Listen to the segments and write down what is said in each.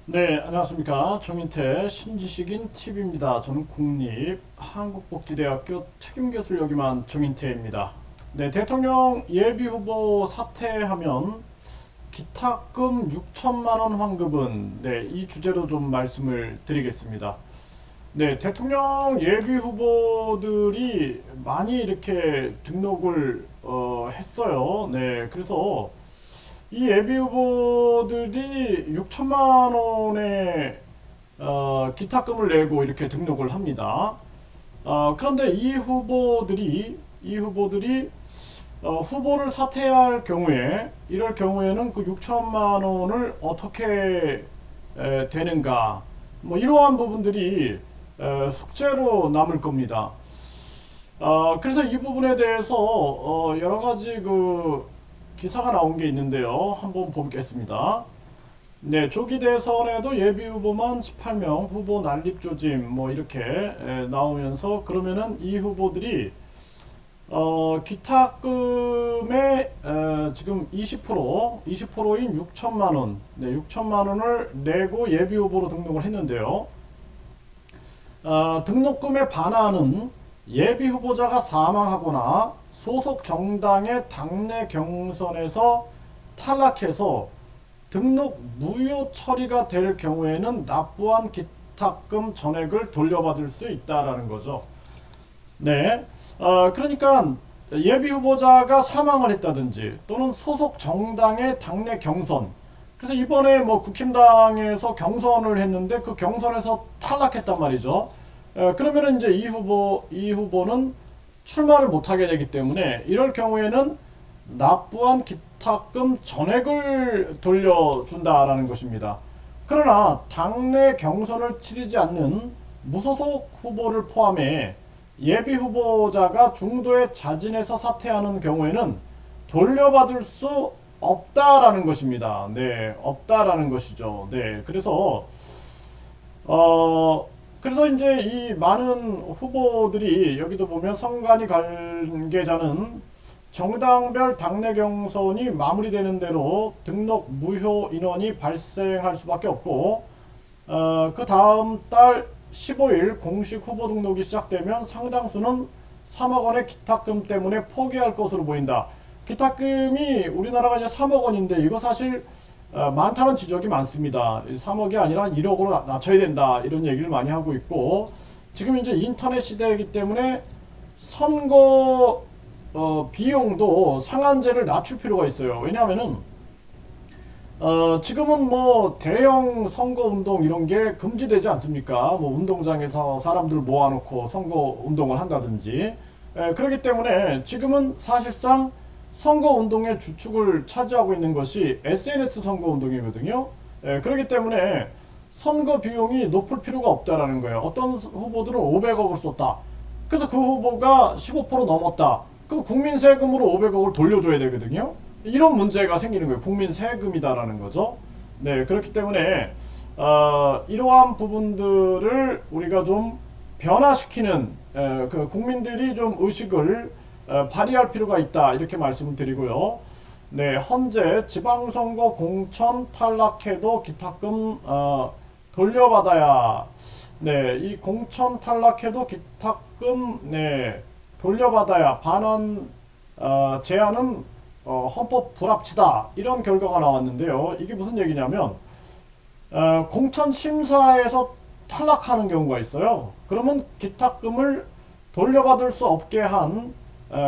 네, 안녕하십니까. 정인태 신지식인 TV입니다. 저는 국립한국복지대학교 특임교수를 역임한 정인태입니다. 네, 대통령 예비후보 사퇴하면 기탁금 6천만 원 환급은 이 주제로 좀 말씀을 드리겠습니다. 네, 대통령 예비후보들이 많이 이렇게 등록을 했어요. 네, 그래서 이 예비 후보들이 6천만 원의 기탁금을 내고 이렇게 등록을 합니다. 그런데 이 후보들이 후보를 사퇴할 경우에 이럴 경우에는 그 6천만 원을 어떻게 되는가 뭐 이러한 부분들이 숙제로 남을 겁니다. 그래서 이 부분에 대해서 여러 가지 그 기사가 나온 게 있는데요. 한번 보겠습니다. 네, 조기 대선에도 예비 후보만 18명, 후보 난립 조짐 뭐 이렇게 나오면서 그러면은 이 후보들이 기탁금의 지금 20%인 6천만 원, 네, 6천만 원을 내고 예비 후보로 등록을 했는데요. 등록금의 반환은 예비 후보자가 사망하거나 소속 정당의 당내 경선에서 탈락해서 등록 무효 처리가 될 경우에는 납부한 기탁금 전액을 돌려받을 수 있다라는 거죠. 네. 그러니까 예비 후보자가 사망을 했다든지 또는 소속 정당의 당내 경선. 그래서 이번에 뭐 국힘당에서 경선을 했는데 그 경선에서 탈락했단 말이죠. 그러면은 이제 이 후보는 출마를 못하게 되기 때문에 이럴 경우에는 납부한 기탁금 전액을 돌려준다라는 것입니다. 그러나 당내 경선을 치르지 않는 무소속 후보를 포함해 예비 후보자가 중도에 자진해서 사퇴하는 경우에는 돌려받을 수 없다라는 것입니다. 네, 없다라는 것이죠. 네, 그래서 이제 이 많은 후보들이 여기도 보면 선관위 관계자는 정당별 당내 경선이 마무리되는 대로 등록 무효 인원이 발생할 수밖에 없고 그 다음 달 15일 공식 후보 등록이 시작되면 상당수는 3억 원의 기탁금 때문에 포기할 것으로 보인다. 기탁금이 우리나라가 이제 3억 원인데 이거 사실 많다는 지적이 많습니다. 3억이 아니라 1억으로 낮춰야 된다 이런 얘기를 많이 하고 있고 지금 이제 인터넷 시대이기 때문에 선거 비용도 상한제를 낮출 필요가 있어요. 왜냐하면은 지금은 뭐 대형 선거 운동 이런 게 금지되지 않습니까? 뭐 운동장에서 사람들 모아놓고 선거 운동을 한다든지. 그렇기 때문에 지금은 사실상 선거 운동의 주축을 차지하고 있는 것이 SNS 선거 운동이거든요. 그렇기 때문에 선거 비용이 높을 필요가 없다라는 거예요. 어떤 후보들은 500억을 썼다. 그래서 그 후보가 15% 넘었다. 그럼 국민 세금으로 500억을 돌려줘야 되거든요. 이런 문제가 생기는 거예요. 국민 세금이다라는 거죠. 네, 그렇기 때문에 이러한 부분들을 우리가 좀 변화시키는 그 국민들이 좀 의식을 발휘할 필요가 있다 이렇게 말씀을 드리고요. 네, 현재 지방선거 공천 탈락해도 기탁금 돌려받아야 이 공천 탈락해도 기탁금 돌려받아야 반환 제한은 헌법 불합치다 이런 결과가 나왔는데요. 이게 무슨 얘기냐면 공천 심사에서 탈락하는 경우가 있어요. 그러면 기탁금을 돌려받을 수 없게 한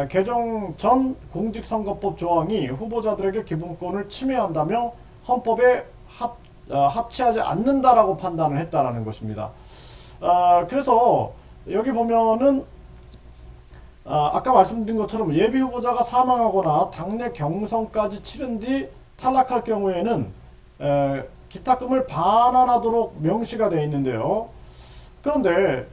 개정 전 공직선거법 조항이 후보자들에게 기본권을 침해한다며 헌법에 합치하지 않는다라고 판단을 했다라는 것입니다. 그래서 여기 보면은 아까 말씀드린 것처럼 예비 후보자가 사망하거나 당내 경선까지 치른 뒤 탈락할 경우에는 기탁금을 반환하도록 명시가 되어 있는데요. 그런데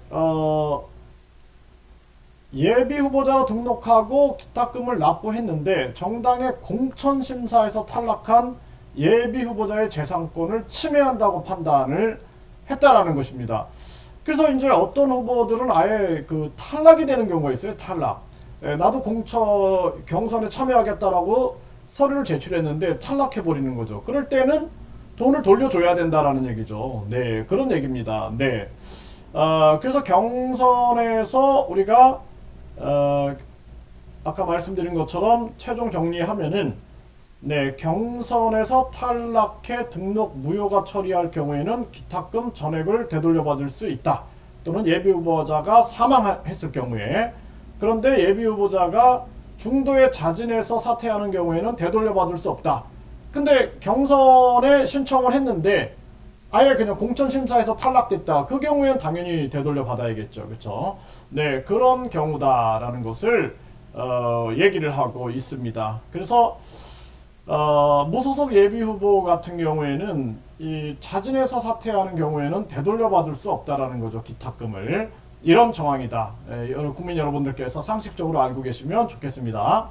예비 후보자로 등록하고 기탁금을 납부했는데 정당의 공천심사에서 탈락한 예비 후보자의 재산권을 침해한다고 판단을 했다라는 것입니다. 그래서 이제 어떤 후보들은 아예 그 탈락이 되는 경우가 있어요. 탈락. 나도 경선에 참여하겠다라고 서류를 제출했는데 탈락해 버리는 거죠. 그럴 때는 돈을 돌려줘야 된다라는 얘기죠. 네, 그런 얘기입니다. 네. 그래서 경선에서 우리가 아까 말씀드린 것처럼 최종 정리하면은 네, 경선에서 탈락해 등록 무효가 처리할 경우에는 기탁금 전액을 되돌려받을 수 있다. 또는 예비후보자가 사망했을 경우에. 그런데 예비후보자가 중도에 자진해서 사퇴하는 경우에는 되돌려받을 수 없다. 근데 경선에 신청을 했는데 아예 그냥 공천심사에서 탈락됐다. 그 경우에는 당연히 되돌려받아야겠죠. 그렇죠? 네, 그런 경우다라는 것을 얘기를 하고 있습니다. 그래서 무소속 예비후보 같은 경우에는 이 자진해서 사퇴하는 경우에는 되돌려받을 수 없다라는 거죠. 기탁금을. 이런 정황이다. 국민 여러분들께서 상식적으로 알고 계시면 좋겠습니다.